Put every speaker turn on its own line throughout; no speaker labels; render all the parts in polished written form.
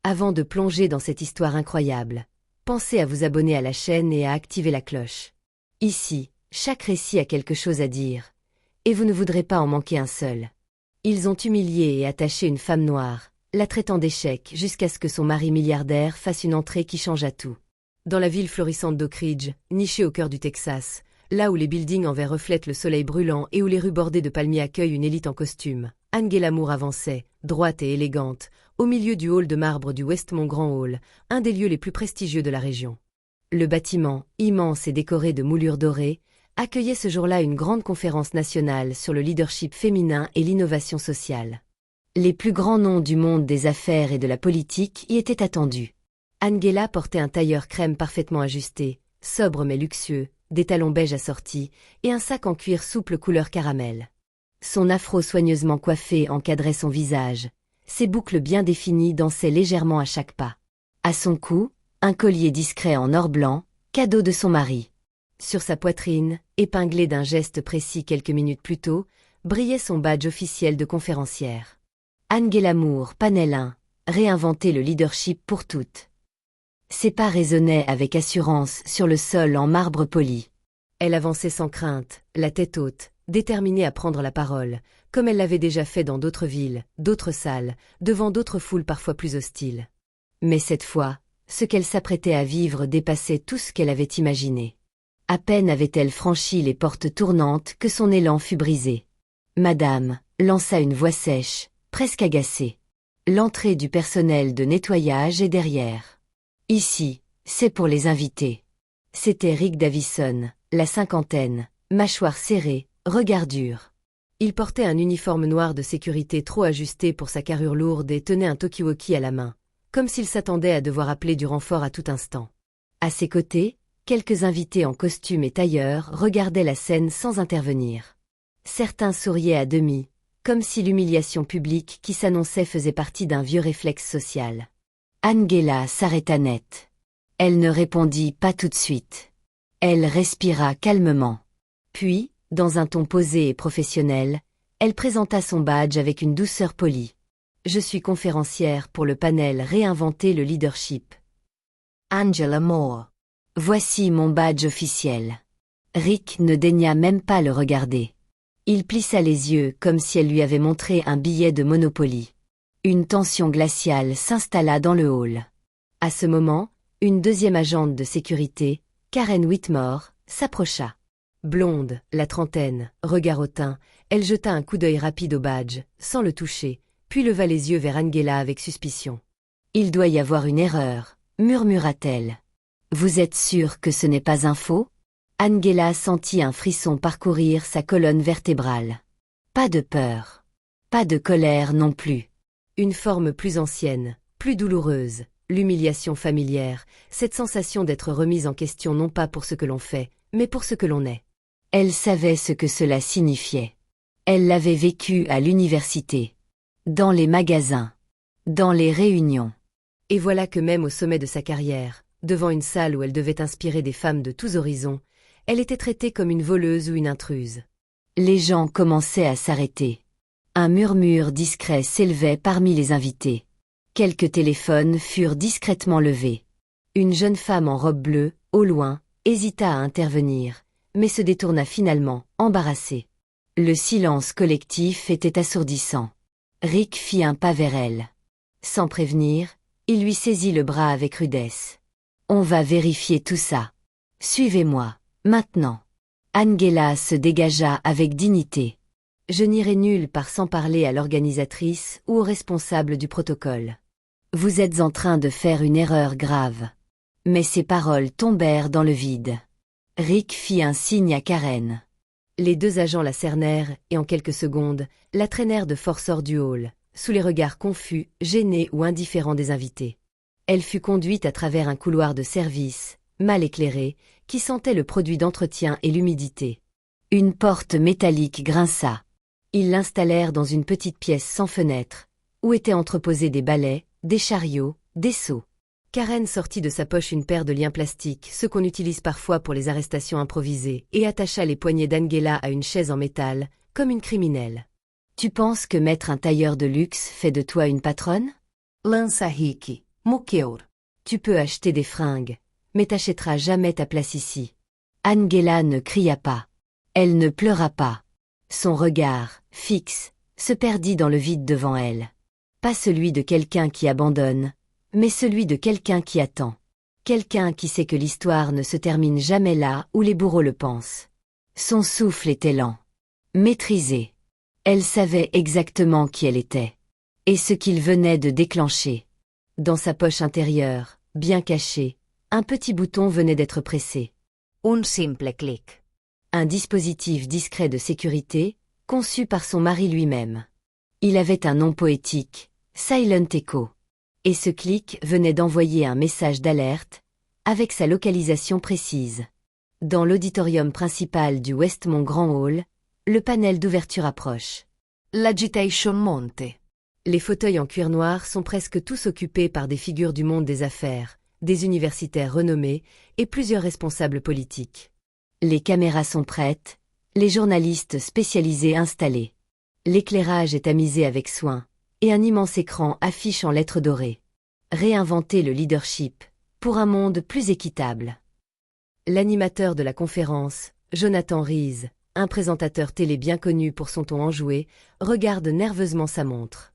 Avant de plonger dans cette histoire incroyable, pensez à vous abonner à la chaîne et à activer la cloche. Ici, chaque récit a quelque chose à dire, et vous ne voudrez pas en manquer un seul. Ils ont humilié et attaché une femme noire, la traitant d'échec jusqu'à ce que son mari milliardaire fasse une entrée qui changea tout. Dans la ville florissante d'Oak Ridge, nichée au cœur du Texas, là où les buildings en verre reflètent le soleil brûlant et où les rues bordées de palmiers accueillent une élite en costume, Angela Moore avançait, droite et élégante, au milieu du hall de marbre du Westmont Grand Hall, un des lieux les plus prestigieux de la région. Le bâtiment, immense et décoré de moulures dorées, accueillait ce jour-là une grande conférence nationale sur le leadership féminin et l'innovation sociale. Les plus grands noms du monde des affaires et de la politique y étaient attendus. Angela portait un tailleur crème parfaitement ajusté, sobre mais luxueux, des talons beige assortis, et un sac en cuir souple couleur caramel. Son afro soigneusement coiffé encadrait son visage, ses boucles bien définies dansaient légèrement à chaque pas. À son cou, un collier discret en or blanc, cadeau de son mari. Sur sa poitrine, épinglé d'un geste précis quelques minutes plus tôt, brillait son badge officiel de conférencière. Angela Moore, panel 1, réinventer le leadership pour toutes. Ses pas résonnaient avec assurance sur le sol en marbre poli. Elle avançait sans crainte, la tête haute, déterminée à prendre la parole, comme elle l'avait déjà fait dans d'autres villes, d'autres salles, devant d'autres foules parfois plus hostiles. Mais cette fois, ce qu'elle s'apprêtait à vivre dépassait tout ce qu'elle avait imaginé. À peine avait-elle franchi les portes tournantes que son élan fut brisé. Madame, lança une voix sèche, presque agacée. L'entrée du personnel de nettoyage est derrière. Ici, c'est pour les invités. C'était Rick Davison, la cinquantaine, mâchoire serrée, regard dur. Il portait un uniforme noir de sécurité trop ajusté pour sa carrure lourde et tenait un talkie-walkie à la main, comme s'il s'attendait à devoir appeler du renfort à tout instant. À ses côtés, quelques invités en costume et tailleur regardaient la scène sans intervenir. Certains souriaient à demi, comme si l'humiliation publique qui s'annonçait faisait partie d'un vieux réflexe social. Angela s'arrêta net. Elle ne répondit pas tout de suite. Elle respira calmement. Puis, dans un ton posé et professionnel, elle présenta son badge avec une douceur polie. « Je suis conférencière pour le panel Réinventer le leadership. Angela Moore. Voici mon badge officiel. » Rick ne daigna même pas le regarder. Il plissa les yeux comme si elle lui avait montré un billet de Monopoly. Une tension glaciale s'installa dans le hall. À ce moment, une deuxième agente de sécurité, Karen Whitmore, s'approcha. Blonde, la trentaine, regard hautain, elle jeta un coup d'œil rapide au badge, sans le toucher, puis leva les yeux vers Angela avec suspicion. « Il doit y avoir une erreur, » murmura-t-elle. « Vous êtes sûre que ce n'est pas un faux ?» Angela sentit un frisson parcourir sa colonne vertébrale. Pas de peur. Pas de colère non plus. Une forme plus ancienne, plus douloureuse, l'humiliation familière, cette sensation d'être remise en question non pas pour ce que l'on fait, mais pour ce que l'on est. Elle savait ce que cela signifiait. Elle l'avait vécu à l'université, dans les magasins, dans les réunions. Et voilà que même au sommet de sa carrière, devant une salle où elle devait inspirer des femmes de tous horizons, elle était traitée comme une voleuse ou une intruse. Les gens commençaient à s'arrêter. Un murmure discret s'élevait parmi les invités. Quelques téléphones furent discrètement levés. Une jeune femme en robe bleue, au loin, hésita à intervenir, mais se détourna finalement, embarrassée. Le silence collectif était assourdissant. Rick fit un pas vers elle. Sans prévenir, il lui saisit le bras avec rudesse. « On va vérifier tout ça. Suivez-moi, maintenant. » Angela se dégagea avec dignité. « Je n'irai nulle part sans parler à l'organisatrice ou au responsable du protocole. Vous êtes en train de faire une erreur grave. » Mais ses paroles tombèrent dans le vide. Rick fit un signe à Karen. Les deux agents la cernèrent et en quelques secondes, la traînèrent de force hors du hall, sous les regards confus, gênés ou indifférents des invités. Elle fut conduite à travers un couloir de service, mal éclairé, qui sentait le produit d'entretien et l'humidité. Une porte métallique grinça. Ils l'installèrent dans une petite pièce sans fenêtre, où étaient entreposés des balais, des chariots, des seaux. Karen sortit de sa poche une paire de liens plastiques, ceux qu'on utilise parfois pour les arrestations improvisées, et attacha les poignets d'Angela à une chaise en métal, comme une criminelle. « Tu penses que mettre un tailleur de luxe fait de toi une patronne ?» lança Rick,
Mukiur.
Tu peux acheter des fringues, mais t'achèteras jamais ta place ici. Angela ne cria pas. Elle ne pleura pas. Son regard, fixe, se perdit dans le vide devant elle. Pas celui de quelqu'un qui abandonne, mais celui de quelqu'un qui attend. Quelqu'un qui sait que l'histoire ne se termine jamais là où les bourreaux le pensent. Son souffle était lent. Maîtrisé. Elle savait exactement qui elle était. Et ce qu'il venait de déclencher. Dans sa poche intérieure, bien cachée, un petit bouton venait d'être pressé.
Un simple clic.
Un dispositif discret de sécurité, conçu par son mari lui-même. Il avait un nom poétique, Silent Echo. Et ce clic venait d'envoyer un message d'alerte, avec sa localisation précise. Dans l'auditorium principal du Westmont Grand Hall, le panel d'ouverture approche.
L'agitation monte.
Les fauteuils en cuir noir sont presque tous occupés par des figures du monde des affaires, des universitaires renommés et plusieurs responsables politiques. Les caméras sont prêtes, les journalistes spécialisés installés. L'éclairage est tamisé avec soin, et un immense écran affiche en lettres dorées. Réinventer le leadership, pour un monde plus équitable. L'animateur de la conférence, Jonathan Rees, un présentateur télé bien connu pour son ton enjoué, regarde nerveusement sa montre.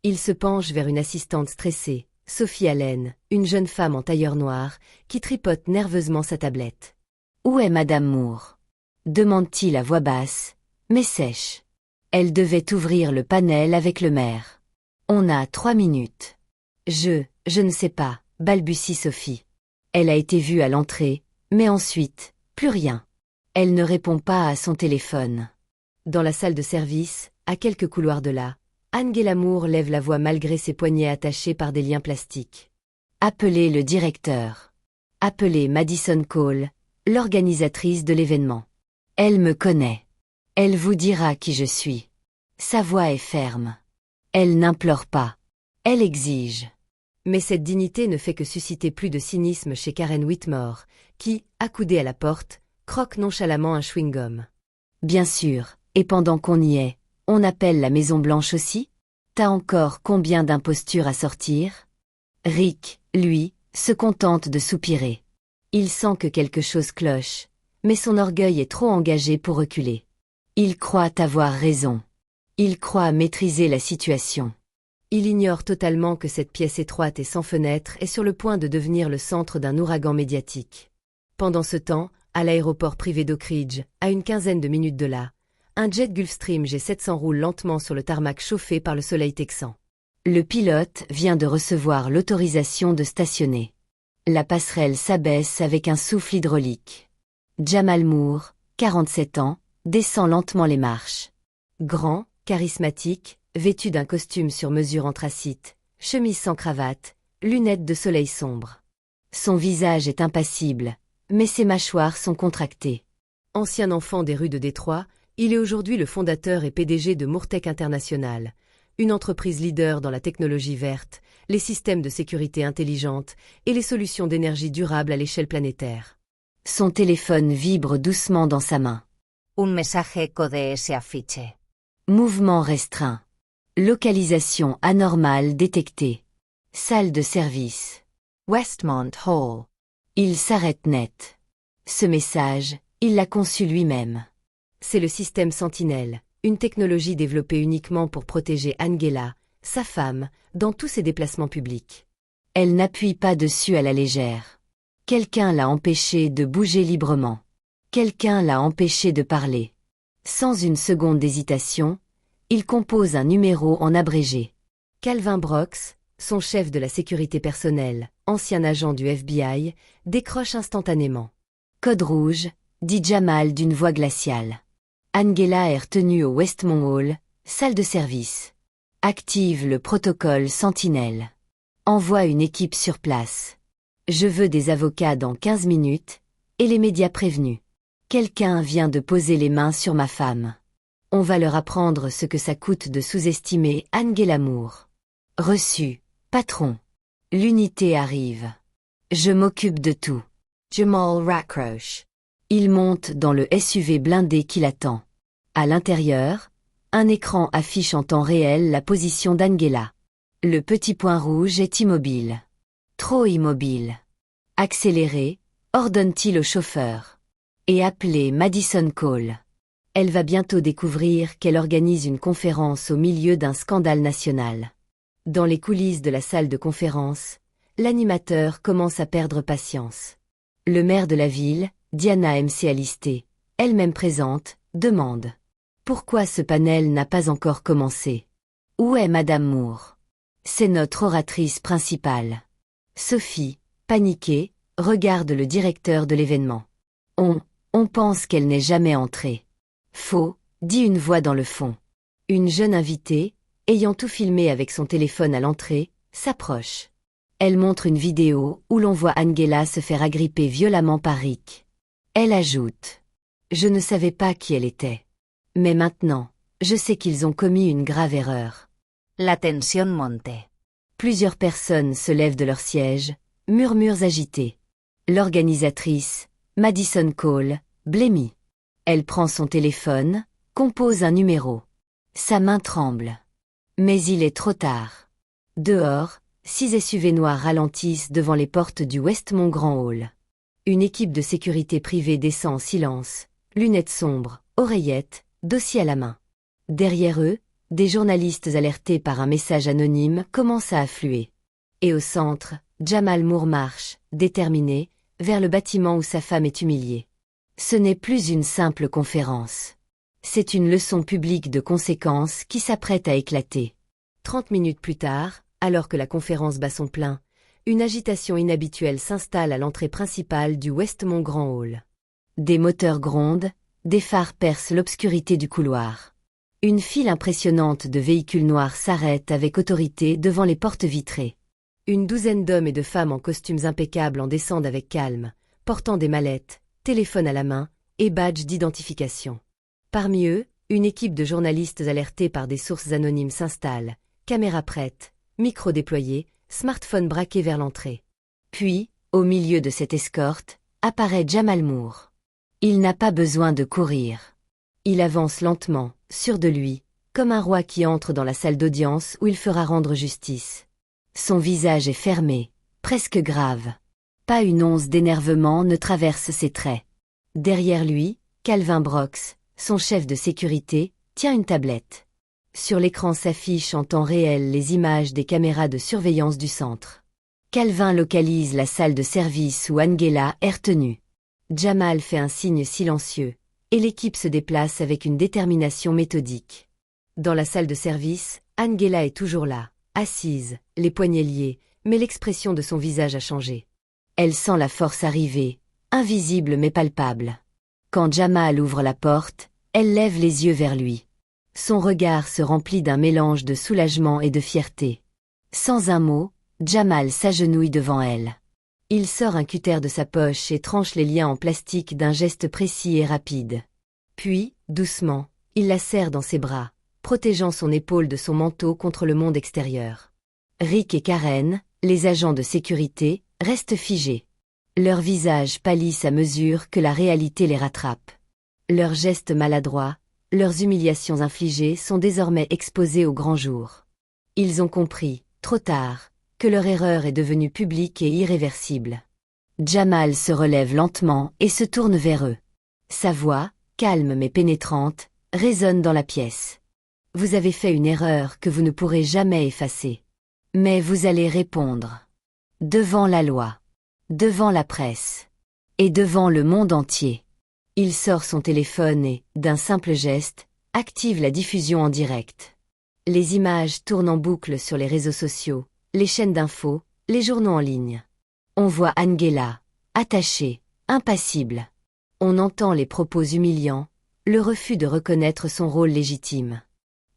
Il se penche vers une assistante stressée, Sophie Allen, une jeune femme en tailleur noir, qui tripote nerveusement sa tablette. « Où est Madame Moore ?» demande-t-il à voix basse, mais sèche. Elle devait ouvrir le panel avec le maire. « On a 3 minutes. »« Je ne sais pas, » balbutie Sophie. Elle a été vue à l'entrée, mais ensuite, plus rien. Elle ne répond pas à son téléphone. Dans la salle de service, à quelques couloirs de là, Angela Moore lève la voix malgré ses poignets attachés par des liens plastiques. Appelez le directeur. Appelez Madison Cole, l'organisatrice de l'événement. Elle me connaît. Elle vous dira qui je suis. Sa voix est ferme. Elle n'implore pas. Elle exige. Mais cette dignité ne fait que susciter plus de cynisme chez Karen Whitmore, qui, accoudée à la porte, croque nonchalamment un chewing-gum. Bien sûr, et pendant qu'on y est, on appelle la Maison-Blanche aussi? T'as encore combien d'impostures à sortir? Rick, lui, se contente de soupirer. Il sent que quelque chose cloche, mais son orgueil est trop engagé pour reculer. Il croit avoir raison. Il croit maîtriser la situation. Il ignore totalement que cette pièce étroite et sans fenêtre est sur le point de devenir le centre d'un ouragan médiatique. Pendant ce temps, à l'aéroport privé d'Oak Ridge, à une quinzaine de minutes de là, un jet Gulfstream G700 roule lentement sur le tarmac chauffé par le soleil texan. Le pilote vient de recevoir l'autorisation de stationner. La passerelle s'abaisse avec un souffle hydraulique. Jamal Moore, 47 ans, descend lentement les marches. Grand, charismatique, vêtu d'un costume sur mesure anthracite, chemise sans cravate, lunettes de soleil sombre. Son visage est impassible, mais ses mâchoires sont contractées. Ancien enfant des rues de Détroit, il est aujourd'hui le fondateur et PDG de Moortec International, une entreprise leader dans la technologie verte, les systèmes de sécurité intelligente et les solutions d'énergie durable à l'échelle planétaire. Son téléphone vibre doucement dans sa main.
Un mensaje code se affiche.
Mouvement restreint. Localisation anormale détectée. Salle de service.
Westmont Hall.
Il s'arrête net. Ce message, il l'a conçu lui-même. C'est le système Sentinelle, une technologie développée uniquement pour protéger Angela, sa femme, dans tous ses déplacements publics. Elle n'appuie pas dessus à la légère. Quelqu'un l'a empêché de bouger librement. Quelqu'un l'a empêché de parler. Sans une seconde d'hésitation, il compose un numéro en abrégé. Calvin Brooks, son chef de la sécurité personnelle, ancien agent du FBI, décroche instantanément. Code rouge, dit Jamal d'une voix glaciale. Angela est retenue au Westmont Hall, salle de service. Active le protocole Sentinelle. Envoie une équipe sur place. Je veux des avocats dans 15 minutes, et les médias prévenus. Quelqu'un vient de poser les mains sur ma femme. On va leur apprendre ce que ça coûte de sous-estimer Angela Moore. Reçu, patron. L'unité arrive. Je m'occupe de tout. Jamal Rackroche. Il monte dans le SUV blindé qui l'attend. À l'intérieur, un écran affiche en temps réel la position d'Angela. Le petit point rouge est immobile. Trop immobile. Accélérez, ordonne-t-il au chauffeur. Et appelez Madison Cole. Elle va bientôt découvrir qu'elle organise une conférence au milieu d'un scandale national. Dans les coulisses de la salle de conférence, l'animateur commence à perdre patience. Le maire de la ville, Diana MC Alisté, elle-même présente, demande. Pourquoi ce panel n'a pas encore commencé? Où est Madame Moore? C'est notre oratrice principale. Sophie, paniquée, regarde le directeur de l'événement. On pense qu'elle n'est jamais entrée. Faux, dit une voix dans le fond. Une jeune invitée, ayant tout filmé avec son téléphone à l'entrée, s'approche. Elle montre une vidéo où l'on voit Angela se faire agripper violemment par Rick. Elle ajoute. Je ne savais pas qui elle était. Mais maintenant, je sais qu'ils ont commis une grave erreur.
La tensión monte.
Plusieurs personnes se lèvent de leur siège, murmures agités. L'organisatrice, Madison Cole, blêmit. Elle prend son téléphone, compose un numéro. Sa main tremble. Mais il est trop tard. Dehors, 6 SUV noirs ralentissent devant les portes du Westmont Grand Hall. Une équipe de sécurité privée descend en silence, lunettes sombres, oreillettes, dossier à la main. Derrière eux, des journalistes alertés par un message anonyme commencent à affluer. Et au centre, Jamal Moore marche, déterminé, vers le bâtiment où sa femme est humiliée. Ce n'est plus une simple conférence. C'est une leçon publique de conséquences qui s'apprête à éclater. 30 minutes plus tard, alors que la conférence bat son plein, une agitation inhabituelle s'installe à l'entrée principale du Westmont Grand Hall. Des moteurs grondent, des phares percent l'obscurité du couloir. Une file impressionnante de véhicules noirs s'arrête avec autorité devant les portes vitrées. Une douzaine d'hommes et de femmes en costumes impeccables en descendent avec calme, portant des mallettes, téléphone à la main et badges d'identification. Parmi eux, une équipe de journalistes alertés par des sources anonymes s'installe, caméra prête, micro déployé, smartphone braqué vers l'entrée. Puis, au milieu de cette escorte, apparaît Jamal Moore. Il n'a pas besoin de courir. Il avance lentement, sûr de lui, comme un roi qui entre dans la salle d'audience où il fera rendre justice. Son visage est fermé, presque grave. Pas une once d'énervement ne traverse ses traits. Derrière lui, Calvin Brox, son chef de sécurité, tient une tablette. Sur l'écran s'affichent en temps réel les images des caméras de surveillance du centre. Calvin localise la salle de service où Angela est retenue. Jamal fait un signe silencieux, et l'équipe se déplace avec une détermination méthodique. Dans la salle de service, Angela est toujours là, assise, les poignets liés, mais l'expression de son visage a changé. Elle sent la force arriver, invisible mais palpable. Quand Jamal ouvre la porte, elle lève les yeux vers lui. Son regard se remplit d'un mélange de soulagement et de fierté. Sans un mot, Jamal s'agenouille devant elle. Il sort un cutter de sa poche et tranche les liens en plastique d'un geste précis et rapide. Puis, doucement, il la serre dans ses bras, protégeant son épaule de son manteau contre le monde extérieur. Rick et Karen, les agents de sécurité, restent figés. Leurs visages pâlissent à mesure que la réalité les rattrape. Leurs gestes maladroits, leurs humiliations infligées sont désormais exposés au grand jour. Ils ont compris, trop tard, que leur erreur est devenue publique et irréversible. Jamal se relève lentement et se tourne vers eux. Sa voix, calme mais pénétrante, résonne dans la pièce. Vous avez fait une erreur que vous ne pourrez jamais effacer. Mais vous allez répondre. Devant la loi. Devant la presse. Et devant le monde entier. Il sort son téléphone et, d'un simple geste, active la diffusion en direct. Les images tournent en boucle sur les réseaux sociaux, les chaînes d'infos, les journaux en ligne. On voit Angela, attachée, impassible. On entend les propos humiliants, le refus de reconnaître son rôle légitime.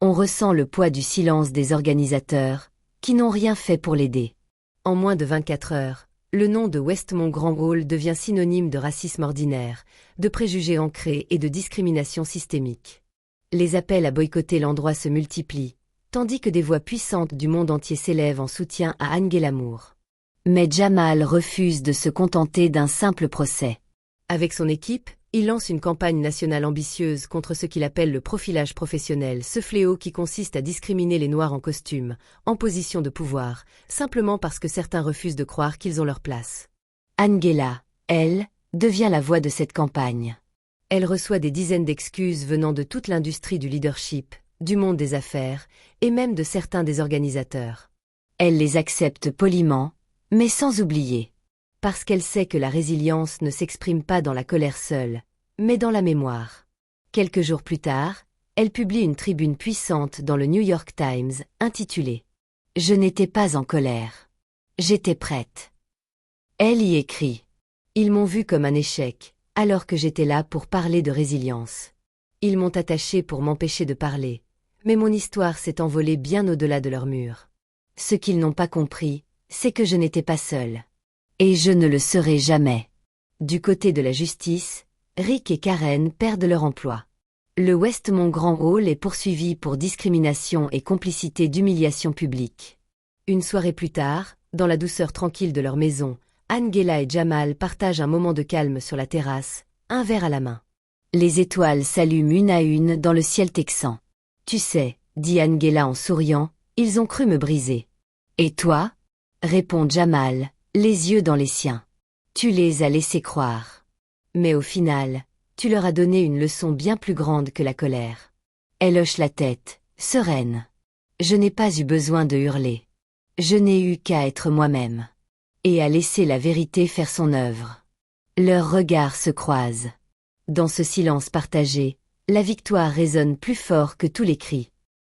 On ressent le poids du silence des organisateurs, qui n'ont rien fait pour l'aider. En moins de 24 heures, le nom de Westmont Grand Hall devient synonyme de racisme ordinaire, de préjugés ancrés et de discrimination systémique. Les appels à boycotter l'endroit se multiplient, tandis que des voix puissantes du monde entier s'élèvent en soutien à Angela Moore. Mais Jamal refuse de se contenter d'un simple procès. Avec son équipe, Il lance une campagne nationale ambitieuse contre ce qu'il appelle le profilage professionnel, ce fléau qui consiste à discriminer les Noirs en costume, en position de pouvoir, simplement parce que certains refusent de croire qu'ils ont leur place. Angela, elle, devient la voix de cette campagne. Elle reçoit des dizaines d'excuses venant de toute l'industrie du leadership, du monde des affaires, et même de certains des organisateurs. Elle les accepte poliment, mais sans oublier. Parce qu'elle sait que la résilience ne s'exprime pas dans la colère seule, mais dans la mémoire. Quelques jours plus tard, elle publie une tribune puissante dans le New York Times, intitulée « Je n'étais pas en colère. J'étais prête ». Elle y écrit « Ils m'ont vu comme un échec, alors que j'étais là pour parler de résilience. Ils m'ont attaché pour m'empêcher de parler, mais mon histoire s'est envolée bien au-delà de leurs murs. Ce qu'ils n'ont pas compris, c'est que je n'étais pas seule. Et je ne le serai jamais. » Du côté de la justice, Rick et Karen perdent leur emploi. Le Westmont Grand Hall est poursuivi pour discrimination et complicité d'humiliation publique. Une soirée plus tard, dans la douceur tranquille de leur maison, Angela et Jamal partagent un moment de calme sur la terrasse, un verre à la main. Les étoiles s'allument une à une dans le ciel texan. « Tu sais, » dit Angela en souriant, « ils ont cru me briser. »« Et toi ?» répond Jamal, les yeux dans les siens. « Tu les as laissés croire. Mais au final, tu leur as donné une leçon bien plus grande que la colère. » Elle hoche la tête, sereine. « Je n'ai pas eu besoin de hurler. Je n'ai eu qu'à être moi-même. Et à laisser la vérité faire son œuvre. » Leurs regards se croisent. Dans ce silence partagé, la victoire résonne plus fort que tous les cris.